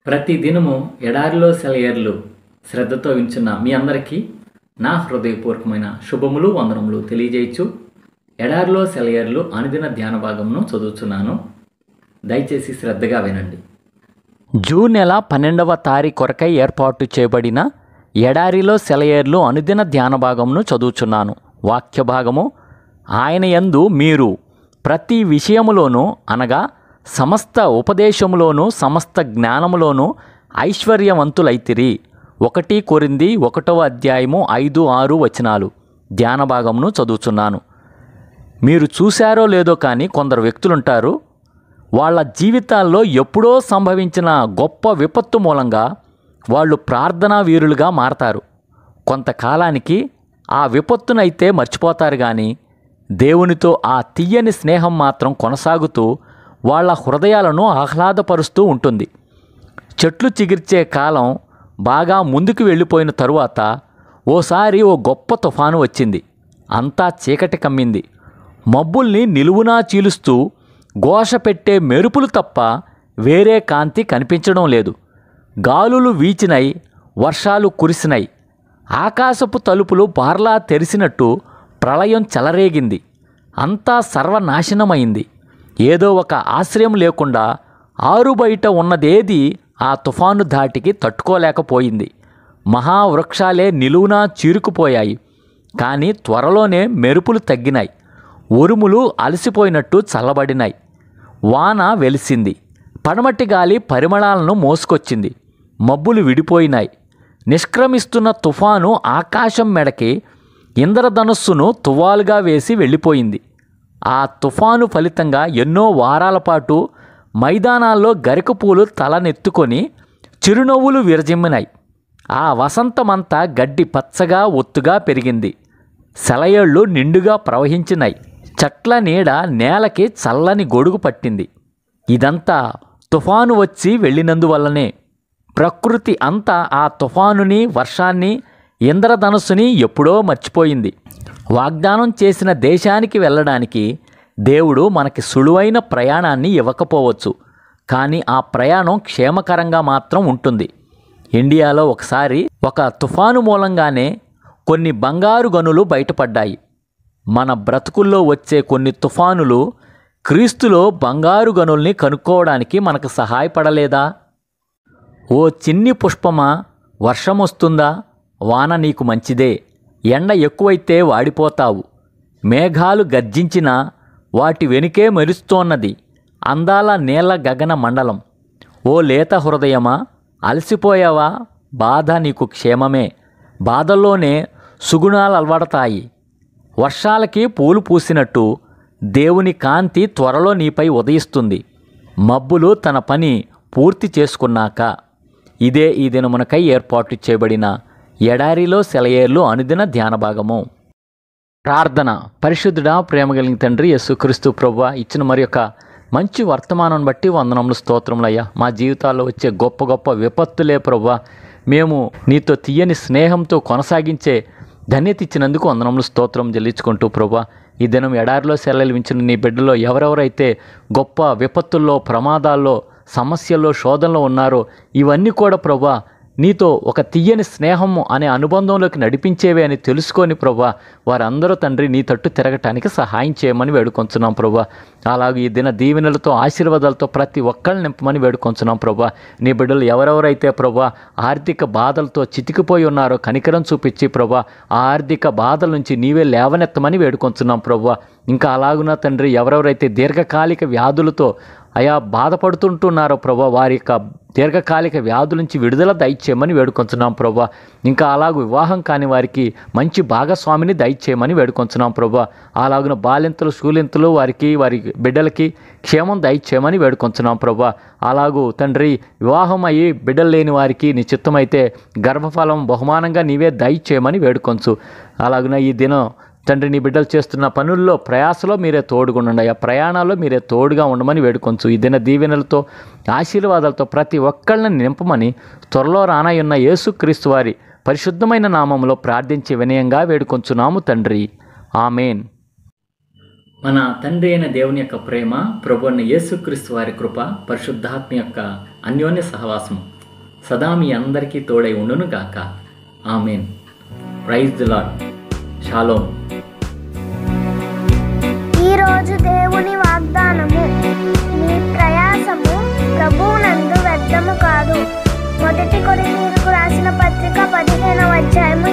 ప్రతి దినము ఎడారిలో సెలయేర్లు శ్రద్ధతో వింటున్న మీ అందరికీ నా హృదయపూర్వకమైన శుభములు వందనములు తెలియజేయచ్చు. ఎడారిలో సెలయేర్లు అనుదిన ధ్యాన భాగమును చదువుతున్నాను. దయచేసి శ్రద్ధగా వినండి. జూన్ నెల 12వ తారీఖు కొరకై ఏర్పాటు చేయబడిన ఎడారిలో సెలయేర్లు అనుదిన ధ్యాన భాగమును చదువుచున్నాను. వాక్య భాగము: ఆయన యందు మీరు ప్రతి విషయములోనూ అనగా సమస్త ఉపదేశములోను సమస్త జ్ఞానములోను ఐశ్వర్యవంతులైతిరి. 1 కొరింథీ 1:5-6 వచనాలు ధ్యాన భాగమును చదువుచున్నాను. మీరు చూశారో లేదో కానీ కొందరు వ్యక్తులుంటారు, వాళ్ళ జీవితాల్లో ఎప్పుడో సంభవించిన గొప్ప విపత్తు మూలంగా వాళ్ళు ప్రార్థనా వీరులుగా మారతారు. కొంతకాలానికి ఆ విపత్తునైతే మర్చిపోతారు, కానీ దేవునితో ఆ తీయని స్నేహం మాత్రం కొనసాగుతూ వాళ్ళ హృదయాలను ఆహ్లాదపరుస్తూ ఉంటుంది. చెట్లు చిగిర్చే కాలం బాగా ముందుకు వెళ్ళిపోయిన తరువాత ఓసారి ఓ గొప్ప తుఫాను వచ్చింది. అంతా చీకటి కమ్మింది. మబ్బుల్ని నిలువునా చీలుస్తూ ఘోష పెట్టే మెరుపులు తప్ప వేరే కాంతి కనిపించడం లేదు. గాలులు వీచినై, వర్షాలు కురిసినాయి. ఆకాశపు తలుపులు బార్లా తెరిసినట్టు ప్రళయం చెలరేగింది. అంతా సర్వనాశనమైంది. ఏదో ఒక ఆశ్రయం లేకుండా ఆరుబయట ఉన్నదేది ఆ తుఫాను ధాటికి తట్టుకోలేకపోయింది. మహావృక్షాలే నిలువునా చీరుకుపోయాయి. కానీ త్వరలోనే మెరుపులు తగ్గినాయి. ఉరుములు అలసిపోయినట్టు చల్లబడినాయి. వాన వెలిసింది. పడమటి గాలి పరిమళాలను మోసుకొచ్చింది. మబ్బులు విడిపోయినాయి. నిష్క్రమిస్తున్న తుఫాను ఆకాశం మెడకి ఇంద్రధనుస్సును తువ్వాలుగా వేసి వెళ్ళిపోయింది. ఆ తుఫాను ఫలితంగా ఎన్నో వారాల పాటు మైదానాల్లో గరికపూలు తలనెత్తుకొని చిరునవ్వులు విరజిమ్మినాయి. ఆ వసంతమంతా గడ్డి పచ్చగా ఒత్తుగా పెరిగింది. సెలయేళ్లు నిండుగా ప్రవహించినాయి. చెట్ల నీడ నేలకి చల్లని గొడుగు పట్టింది. ఇదంతా తుఫాను వచ్చి వెళ్ళినందువల్లనే. ప్రకృతి అంతా ఆ తుఫానుని, వర్షాన్ని, ఇంద్రధనుస్సుని ఎప్పుడో మర్చిపోయింది. వాగ్దానం చేసిన దేశానికి వెళ్ళడానికి దేవుడు మనకి సులువైన ప్రయాణాన్ని ఇవ్వకపోవచ్చు, కానీ ఆ ప్రయాణం క్షేమకరంగా మాత్రం ఉంటుంది. ఇండియాలో ఒకసారి ఒక తుఫాను మూలంగానే కొన్ని బంగారు గనులు బయటపడ్డాయి. మన బ్రతుకుల్లో వచ్చే కొన్ని తుఫానులు క్రీస్తులో బంగారు గనుల్ని కనుక్కోవడానికి మనకు సహాయపడలేదా? ఓ చిన్ని పుష్పమా, వర్షం వస్తుందా? వాన నీకు మంచిదే. ఎండ ఎక్కువైతే వాడిపోతావు. మేఘాలు గర్జించినా వాటి వెనుకే మెరుస్తోన్నది అందాల నీల గగన మండలం. ఓ లేత హృదయమా, అలసిపోయావా? బాధ నీకు క్షేమమే. బాధల్లోనే సుగుణాలు అలవడతాయి. వర్షాలకి పూలు పూసినట్టు దేవుని కాంతి త్వరలో నీపై ఉదయిస్తుంది, మబ్బులు తన పని పూర్తి చేసుకున్నాక. ఇదే ఈ దినమునకై ఏర్పాటు చేయబడిన ఎడారిలో సెలయేర్లు అనుదిన ధ్యాన భాగము. ప్రార్థన. పరిశుద్ధుడా, ప్రేమ కలిగిన తండ్రి యేసుక్రీస్తు ప్రభువా, ఇచ్చిన మరి యొక్క మంచి వర్తమానం బట్టి వందనములు, స్తోత్రములయ్యా. మా జీవితాల్లో వచ్చే గొప్ప గొప్ప విపత్తులే ప్రభువా మేము నీతో తీయని స్నేహంతో కొనసాగించే ధన్యత ఇచ్చినందుకు వందనములు, స్తోత్రం చెల్లించుకుంటూ ప్రభువా, ఈ దినం ఎడారిలో సెలయేర్లు వించిన నీ బిడ్డలో ఎవరెవరైతే గొప్ప విపత్తుల్లో, ప్రమాదాల్లో, సమస్యల్లో, శోధనలో ఉన్నారో ఇవన్నీ కూడా ప్రభువా నీతో ఒక తీయని స్నేహము అనే అనుబంధంలోకి నడిపించేవే అని తెలుసుకొని ప్రభువా వారందరూ తండ్రి నీ తట్టు తిరగటానికి సహాయం చేయమని వేడుకొంచున్నాం ప్రభువా. అలాగే ఈ దిన దీవెనలతో, ఆశీర్వాదాలతో ప్రతి ఒక్కళ్ళని నింపమని వేడుకొంచున్నాం ప్రభువా. నీ బిడ్డలు ఎవరెవరైతే ప్రభువా ఆర్థిక బాధలతో చితికిపోయి ఉన్నారో కనికరం చూపించి ప్రభువా ఆ ఆర్థిక బాధల నుంచి నీవే లేవనెత్తమని వేడుకొంచున్నాం ప్రభువా. ఇంకా అలాగునా తండ్రి ఎవరెవరైతే దీర్ఘకాలిక వ్యాధులతో అయా బాధపడుతుంటున్నారో ప్రభా వారి యొక్క దీర్ఘకాలిక వ్యాధుల నుంచి విడుదల దయచేయమని వేడుకొంచున్నాం ప్రభా. ఇంకా అలాగూ వివాహం కాని వారికి మంచి భాగస్వామిని దయచేయమని వేడుకొంచున్నాం ప్రభా. అలాగున బాలింతలు, శూలింతలు వారికి, వారి బిడ్డలకి క్షేమం దయచేయమని వేడుకొంచున్నాం ప్రభా. అలాగూ తండ్రి వివాహం అయ్యి బిడ్డలు లేని వారికి నీ చిత్తమైతే గర్భఫలం బహుమానంగా నీవే దయచేయమని వేడుకొంచు. అలాగున ఈ దినం తండ్రి నీ బిడ్డలు చేస్తున్న పనుల్లో, ప్రయాసలో మీరే తోడుగుండండి. ఆ ప్రయాణాల్లో మీరే తోడుగా ఉండమని వేడుకొంచు. ఈ దిన దీవెనలతో, ఆశీర్వాదాలతో ప్రతి ఒక్కళ్ళని నింపమని త్వరలో రానయ్యున్న యేసుక్రీస్తు వారి పరిశుద్ధమైన నామములో ప్రార్థించి వినయంగా వేడుకొంచున్నాము తండ్రి. ఆమెన్. మన తండ్రి అయిన దేవుని యొక్క ప్రేమ, ప్రభు అయిన యేసుక్రీస్తు వారి కృప, పరిశుద్ధాత్మ యొక్క అన్యోన్య సహవాసం సదా మీ అందరికీ తోడై ఉండును గాక. Amen. Praise the Lord. Shalom. ఈరోజు దేవుని వాగ్దానము. మీ ప్రయాసము ప్రభువునందు వ్యర్థము కాదు. 1 కొరింథీయులకు రాసిన పత్రిక 15వ అధ్యాయము